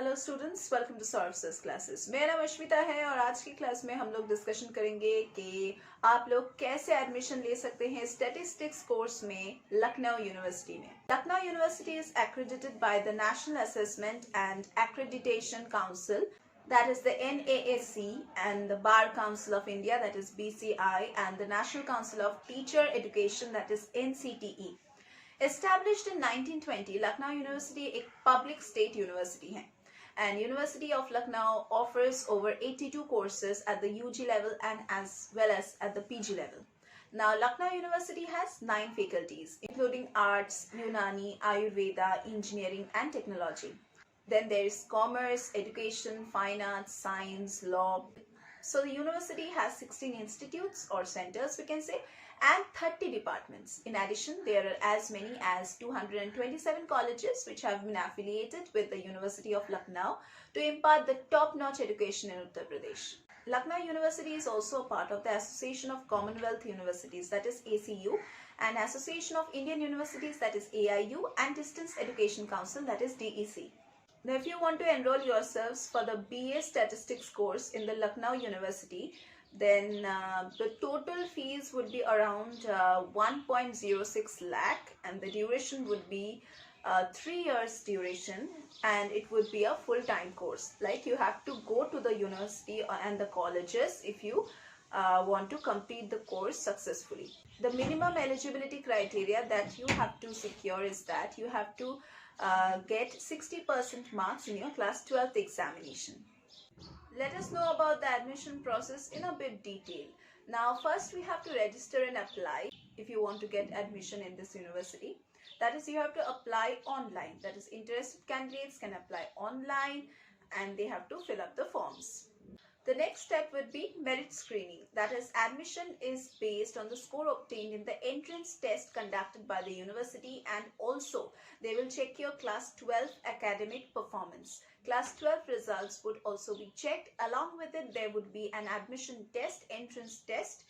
Hello students, welcome to Solvs classes. मेरा नाम अश्विता है और आज की क्लास में हम लोग डिस्कशन करेंगे कि आप लोग कैसे एडमिशन ले सकते हैं स्टैटिस्टिक्स कोर्स में लखनऊ यूनिवर्सिटी में। Lucknow university is accredited by the National Assessment and Accreditation Council, that is the NAAC, and the Bar Council of India, that is BCI, and the National Council of Teacher Education, that is NCTE. Established in 1920, Lucknow university एक public state university है and University of Lucknow offers over 82 courses at the UG level and as well as at the PG level. Now Lucknow University has 9 faculties including arts, Unani, Ayurveda, engineering and technology. Then there is commerce, education, fine arts, science, law. So the university has 16 institutes or centers, we can say, and 30 departments. In addition, there are as many as 227 colleges which have been affiliated with the University of Lucknow to impart the top-notch education in Uttar Pradesh. Lucknow University is also a part of the Association of Commonwealth Universities, that is ACU, and Association of Indian Universities, that is AIU, and Distance Education Council, that is DEC. Now, if you want to enroll yourselves for the BA Statistics course in the Lucknow University, then the total fees would be around 1.06 lakh and the duration would be 3 years duration, and it would be a full-time course. Like, you have to go to the university and the colleges if you want to complete the course successfully. The minimum eligibility criteria that you have to secure is that you have to get 60% marks in your class 12th examination. Let us know about the admission process in a bit detail. Now first we have to register and apply if you want to get admission in this university. That is, you have to apply online. That is, interested candidates can apply online and they have to fill up the forms. The next step would be merit screening. That is, admission is based on the score obtained in the entrance test conducted by the university, and also they will check your class 12 academic performance. Class 12 results would also be checked. Along with it, there would be an admission test, entrance test,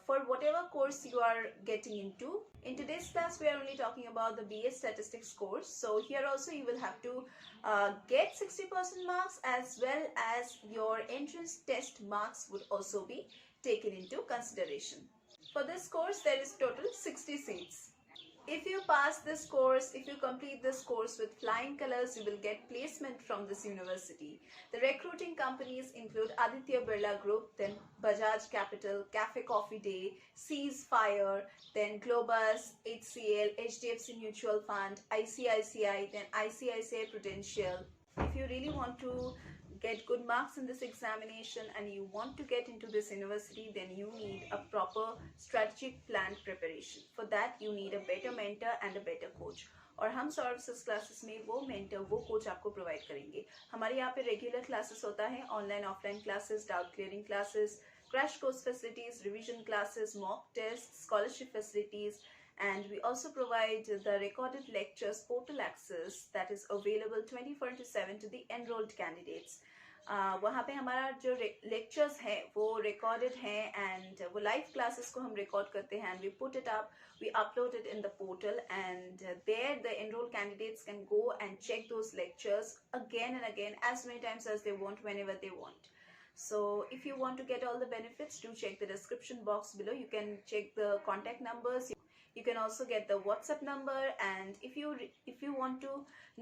for whatever course you are getting into. In today's class, we are only talking about the BA Statistics course. So here also you will have to get 60% marks, as well as your entrance test marks would also be taken into consideration. For this course, there is total 60 seats. If you pass this course, if you complete this course with flying colors, you will get placement from this university. The recruiting companies include Aditya Birla Group, then Bajaj Capital, Cafe Coffee Day, Ceasefire, then Globus, HCL, HDFC Mutual Fund, ICICI, then ICICI Prudential. If you really want to get good marks in this examination and you want to get into this university, then you need a proper strategic planned preparation. For that you need a better mentor and a better coach. और हम services classes में वो mentor, वो coach आपको provide करेंगे. हमारे यहाँ पे रेगुलर क्लासेस होता है, online offline classes, doubt clearing classes, crash course facilities, revision classes, mock test, scholarship facilities, and we also provide the recorded lectures portal access that is available 24/7 to the enrolled candidates. वहाँ पे हमारा जो lectures हैं वो recorded हैं, and वो live classes को हम रिकॉर्ड करते हैं, and we put it up, we upload it in the portal, and there the enrolled candidates can go and check those lectures again and again, as many times as they want, whenever they want. So if you want to get all the benefits, do check the description box below. You can check the contact numbers. You can also get the WhatsApp number, and if you want to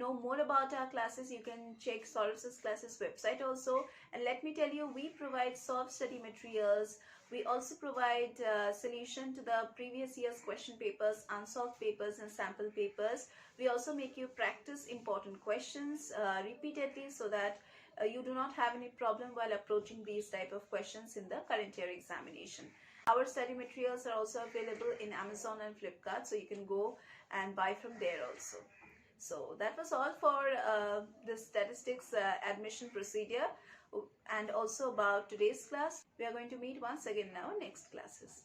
know more about our classes, you can check Solves classes website also. And let me tell you, we provide solved study materials. We also provide solution to the previous year's question papers, unsolved papers and sample papers. We also make you practice important questions repeatedly, so that you do not have any problem while approaching these type of questions in the current year examination. Our study materials are also available in Amazon and Flipkart, so you can go and buy from there also. So that was all for the statistics admission procedure, and also about today's class. We are going to meet once again in our next classes.